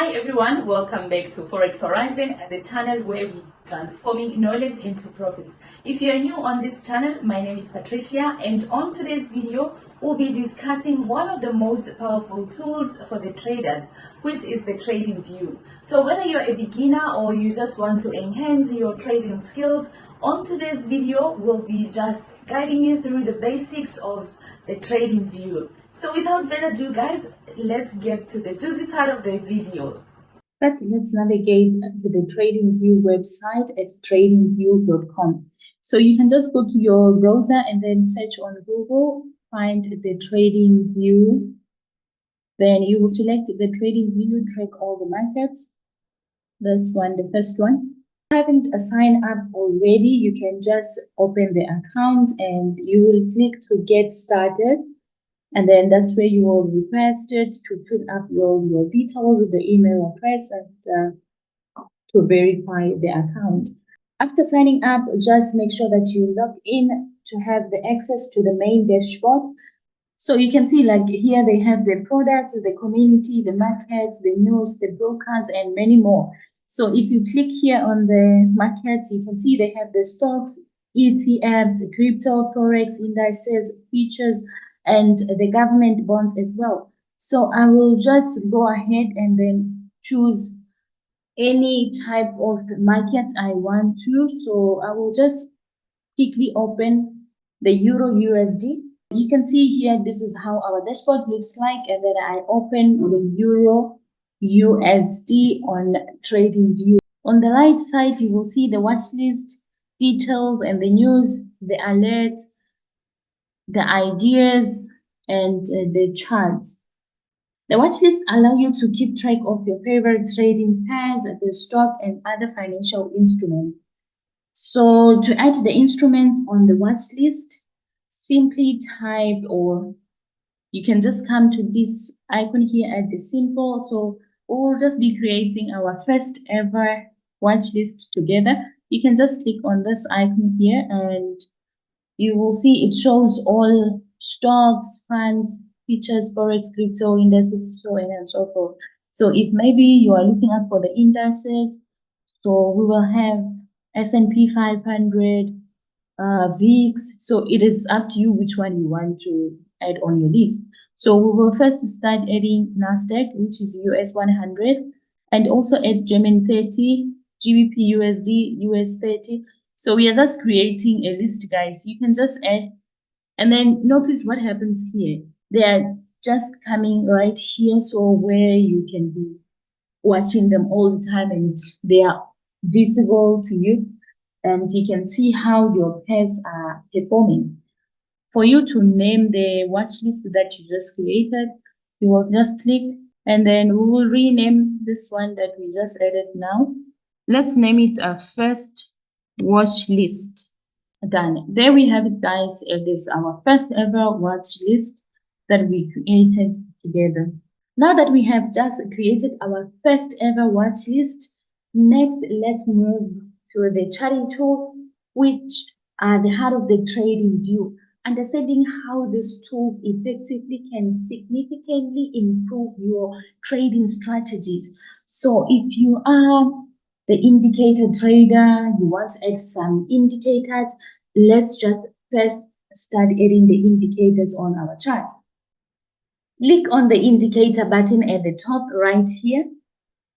Hi everyone, welcome back to Forex Horizon, the channel where we transforming knowledge into profits. If you are new on this channel, my name is Patricia, and on today's video we'll be discussing one of the most powerful tools for the traders, which is the Tradingview. So whether you're a beginner or you just want to enhance your trading skills, on today's video we'll be just guiding you through the basics of the Tradingview. So without further ado, guys, let's get to the juicy part of the video. First, let's navigate to the Tradingview website at tradingview.com. So you can just go to your browser and then search on Google, find the Tradingview. Then you will select the Tradingview, track all the markets. This one, the first one. If you haven't signed up already, you can just open the account and you will click to get started. And then that's where you will be requested to fill up your details, the email address, and to verify the account. After signing up, just make sure that you log in to have the access to the main dashboard. So you can see, like here, they have the products, the community, the markets, the news, the brokers, and many more. So if you click here on the markets, you can see they have the stocks, ETFs, crypto, forex, indices, futures, and the government bonds as well. So I will just go ahead and then choose any type of markets I want to. So I will just quickly open the Euro USD. You can see here, this is how our dashboard looks like, and then I open the Euro USD on Tradingview. On the right side, you will see the watch list details and the news, the alerts, the ideas, and the charts. The watch list allows you to keep track of your favorite trading pairs, the stock, and other financial instruments. So to add the instruments on the watch list, simply type, or you can just come to this icon here at the symbol. So we'll just be creating our first ever watch list together. You can just click on this icon here and you will see it shows all stocks, funds, futures, forex, crypto, indices, so on and so forth. So if maybe you are looking up for the indices, so we will have S&P 500, VIX. So it is up to you which one you want to add on your list. So we will first start adding NASDAQ, which is US 100, and also add German 30, GBP USD, US 30. So we are just creating a list, guys. You can just add, and then notice what happens here. They are just coming right here, so where you can be watching them all the time and they are visible to you, and you can see how your pairs are performing. For you to name the watch list that you just created, you will just click, and then we will rename this one that we just added now. Let's name it a first watch list. Done. There we have it, guys. It is our first ever watch list that we created together. Now that we have just created our first ever watch list, next let's move to the charting tool, which are the heart of the Tradingview. Understanding how this tool effectively can significantly improve your trading strategies. So if you are the indicator trader, you want to add some indicators, let's just first start adding the indicators on our chart. Click on the indicator button at the top right here,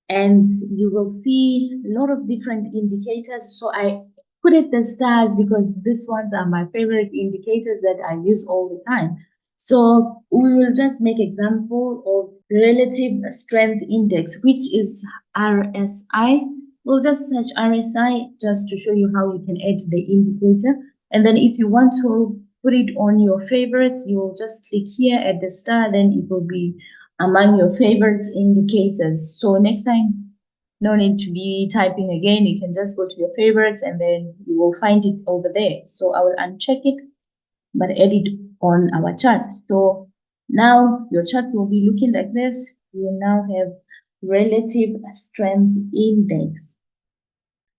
and you will see a lot of different indicators. So I put it the stars because these ones are my favorite indicators that I use all the time. So we will just make example of relative strength index, which is RSI. We'll just search RSI just to show you how you can add the indicator. And then if you want to put it on your favorites, you will just click here at the star, then it will be among your favorite indicators. So next time, no need to be typing again. You can just go to your favorites and then you will find it over there. So I will uncheck it, but add it on our charts. So now your charts will be looking like this. You will now have relative strength index.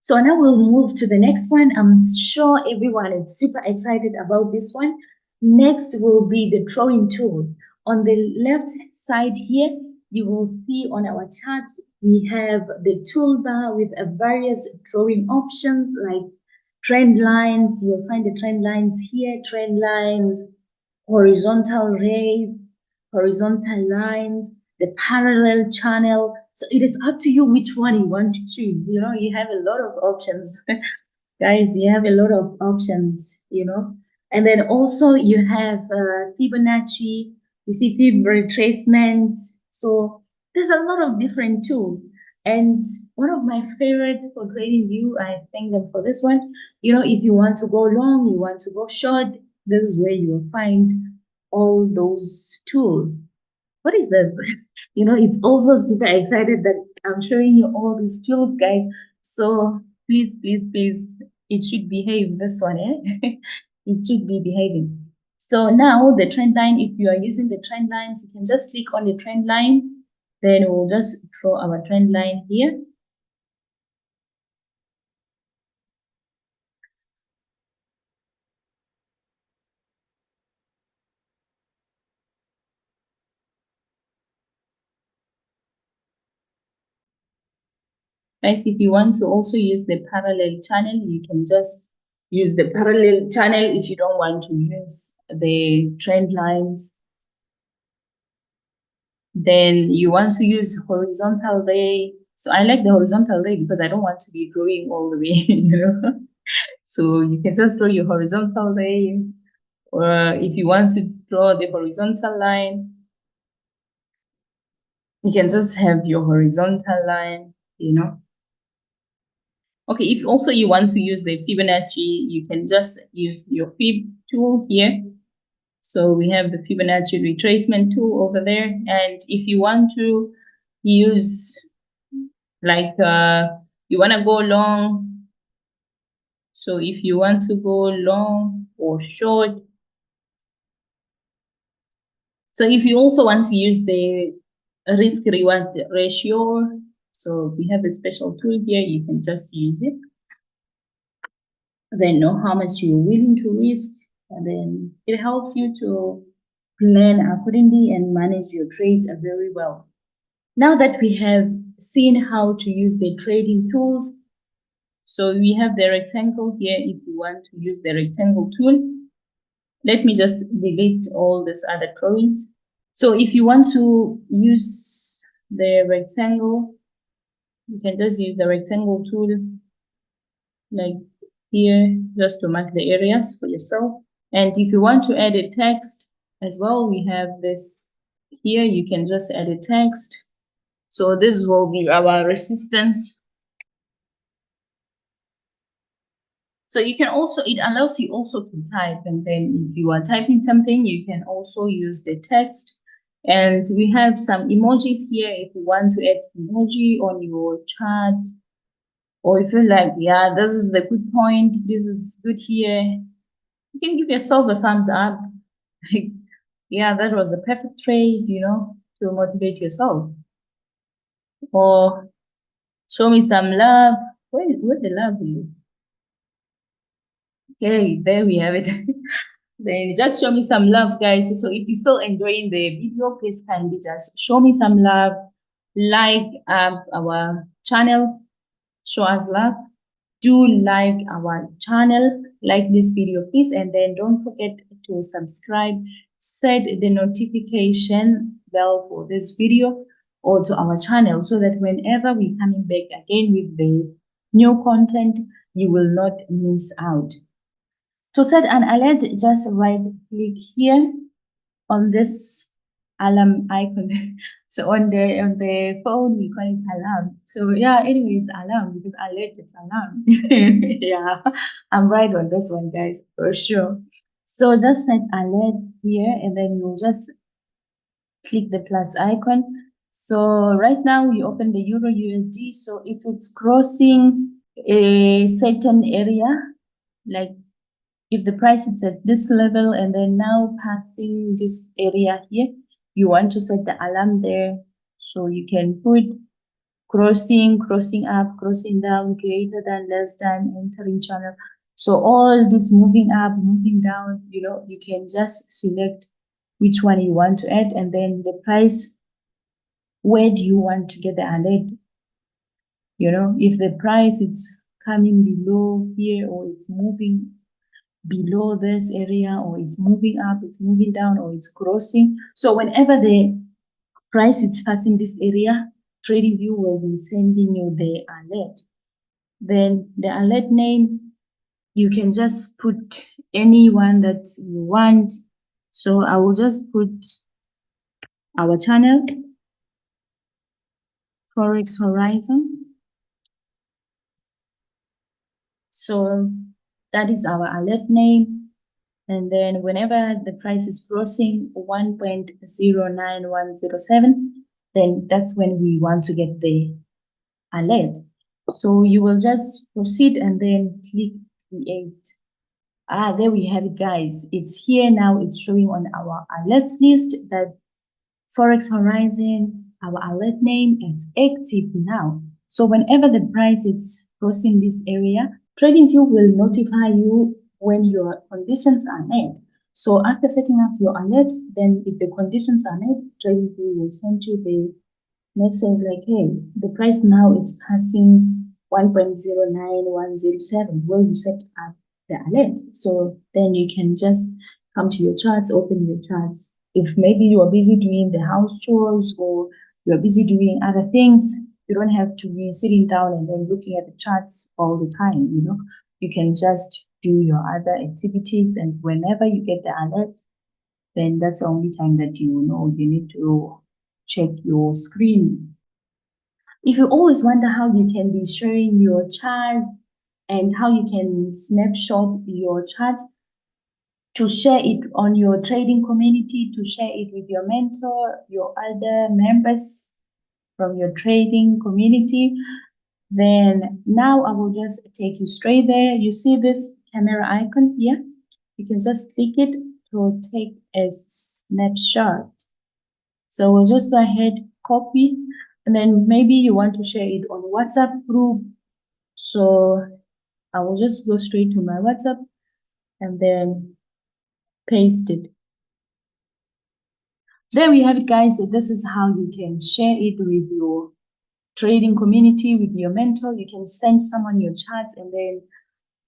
So now we'll move to the next one. I'm sure everyone is super excited about this one. Next will be the drawing tool. On the left side here, you will see on our charts, we have the toolbar with various drawing options like trend lines. You'll find the trend lines here, trend lines, horizontal rays, horizontal lines, the parallel channel. So it is up to you which one you want to choose. You know, you have a lot of options. Guys, you have a lot of options, you know. And then also you have Fibonacci, you see Fib retracement. So there's a lot of different tools. And one of my favorite for TradingView, I thank them for this one. You know, if you want to go long, you want to go short, this is where you will find all those tools. What is this? You know, it's also super excited that I'm showing you all these tools, guys. So please, please, please, it should behave this one, eh? It should be behaving. So now the trend line, if you are using the trend lines, you can just click on the trend line. Then we'll just draw our trend line here. Guys, if you want to also use the parallel channel, you can just use the parallel channel if you don't want to use the trend lines. Then you want to use horizontal ray. So I like the horizontal ray because I don't want to be drawing all the way, you know. So you can just draw your horizontal ray. Or if you want to draw the horizontal line, you can just have your horizontal line, you know. Okay, if also you want to use the Fibonacci, you can just use your Fib tool here. So we have the Fibonacci retracement tool over there. And if you want to use like you want to go long, so if you want to go long or short, so if you also want to use the risk reward ratio, so we have a special tool here, you can just use it. Then know how much you're willing to risk, and then it helps you to plan accordingly and manage your trades very well. Now that we have seen how to use the trading tools, so we have the rectangle here. If you want to use the rectangle tool, let me just delete all these other drawings. So if you want to use the rectangle, you can just use the rectangle tool like here, just to mark the areas for yourself. And if you want to add a text as well, we have this here. You can just add a text. So this will be our resistance. So you can also, it allows you also to type, and then if you are typing something, you can also use the text. And we have some emojis here if you want to add emoji on your chart, or if you're like, yeah, this is the good point, this is good here, you can give yourself a thumbs up. Yeah, that was a perfect trade, you know, to motivate yourself. Or show me some love. Where the love is? Okay, there we have it. Then just show me some love, guys. So if you're still enjoying the video, please kindly just show me some love, like our channel, show us love. Do like our channel, like this video, please, and then don't forget to subscribe, set the notification bell for this video or to our channel, so that whenever we're coming back again with the new content, you will not miss out. To set an alert, just right click here on this alarm icon. So on the phone we call it alarm. So yeah, anyway, it's alarm because alert, it's alarm. Yeah, I'm right on this one, guys, for sure. So just set alert here, and then you'll just click the plus icon. So right now we open the Euro USD. So if it's crossing a certain area, like if the price is at this level and then now passing this area here, you want to set the alarm there. So you can put crossing, crossing up, crossing down, greater than, less than, entering channel. So all this moving up, moving down, you know, you can just select which one you want to add, and then the price where do you want to get the alert? You know, if the price is coming below here, or it's moving below this area, or it's moving up, it's moving down, or it's crossing. So whenever the price is passing this area, TradingView will be sending you the alert. Then the alert name, you can just put any one that you want. So I will just put our channel, Forex Horizon. So that is our alert name. And then whenever the price is crossing 1.09107, then that's when we want to get the alert. So you will just proceed and then click create. There we have it, guys. It's here now. It's showing on our alerts list that Forex Horizon, our alert name, is active now. So whenever the price is crossing this area, TradingView will notify you when your conditions are met. So after setting up your alert, then if the conditions are met, TradingView will send you the message like, hey, the price now is passing 1.09107, where you set up the alert. So then you can just come to your charts, open your charts. If maybe you are busy doing the house chores, or you're busy doing other things, you don't have to be sitting down and then looking at the charts all the time, you know. You can just do your other activities, and whenever you get the alert, then that's the only time that you know you need to check your screen. If you always wonder how you can be sharing your charts and how you can snapshot your charts to share it on your trading community, to share it with your mentor, your other members from your trading community, then now I will just take you straight there. You see this camera icon here? You can just click it to take a snapshot. So we'll just go ahead, copy, and then maybe you want to share it on WhatsApp group. So I will just go straight to my WhatsApp and then paste it. There we have it, guys. This is how you can share it with your trading community, with your mentor. You can send someone your charts and then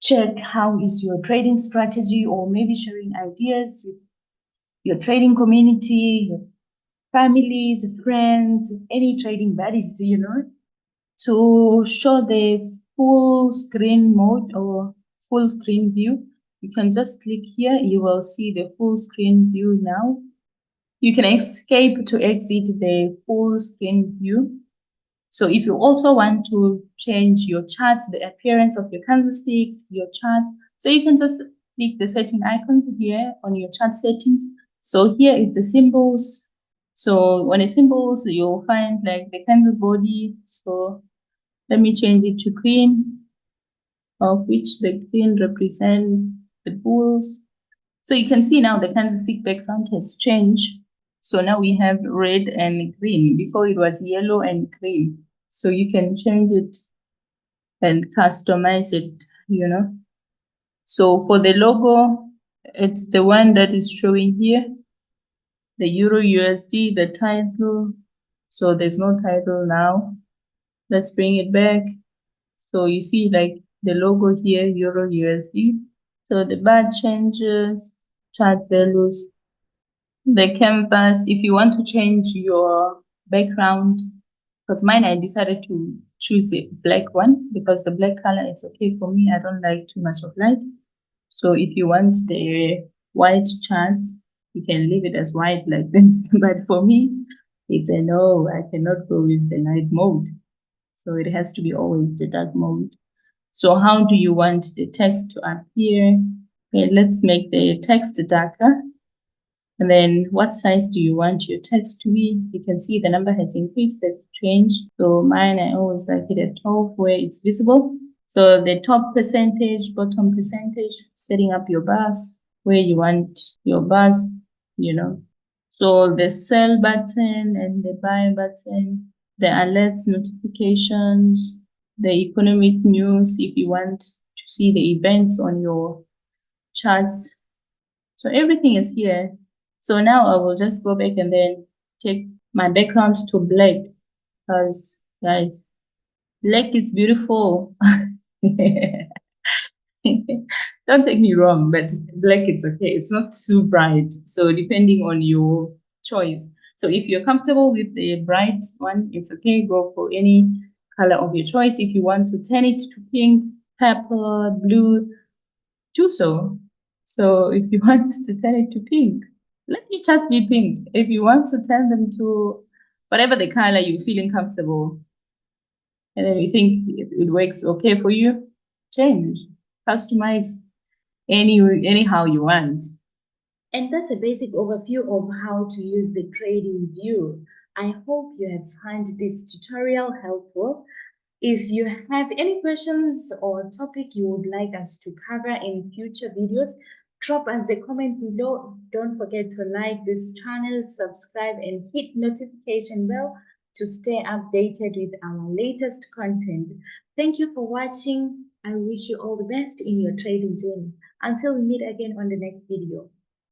check how is your trading strategy, or maybe sharing ideas with your trading community, your families, friends, any trading buddies, you know. To show the full screen mode or full screen view, you can just click here. You will see the full screen view now. You can escape to exit the full screen view. So if you also want to change your charts, the appearance of your candlesticks, your chart, so you can just click the setting icon here on your chart settings. So here it's the symbols. So on the symbols, you'll find like the candle body. So let me change it to green, of which the green represents the bulls. So you can see now the candlestick background has changed. So now we have red and green. Before it was yellow and green. So you can change it and customize it, you know. So for the logo, it's the one that is showing here, the Euro USD, the title. So there's no title now. Let's bring it back. So you see like the logo here, Euro USD. So the bar changes, chart values, the canvas. If you want to change your background, because mine, I decided to choose a black one because the black color is okay for me. I don't like too much of light. So if you want the white charts, you can leave it as white like this. But for me, it's a no, I cannot go with the light mode. So it has to be always the dark mode. So how do you want the text to appear? Okay, let's make the text darker. And then what size do you want your text to be? You can see the number has increased, has changed. So mine, I always like it at 12 where it's visible. So the top percentage, bottom percentage, setting up your bars where you want your bars, you know. So the sell button and the buy button, the alerts, notifications, the economic news, if you want to see the events on your charts. So everything is here. So now I will just go back and then take my background to black because, guys, black is beautiful. Don't take me wrong, but black is okay. It's not too bright. So depending on your choice. So if you're comfortable with the bright one, it's okay. Go for any color of your choice. If you want to turn it to pink, purple, blue, do so. So if you want to turn it to pink, let your charts be pink. If you want to turn them to whatever the color you're feeling comfortable, and then you think it works okay for you, change, customize anyhow you want. And that's a basic overview of how to use the Trading View. I hope you have found this tutorial helpful. If you have any questions or topic you would like us to cover in future videos, drop us the comment below. Don't forget to like this channel, subscribe, and hit notification bell to stay updated with our latest content. Thank you for watching. I wish you all the best in your trading journey. Until we meet again on the next video.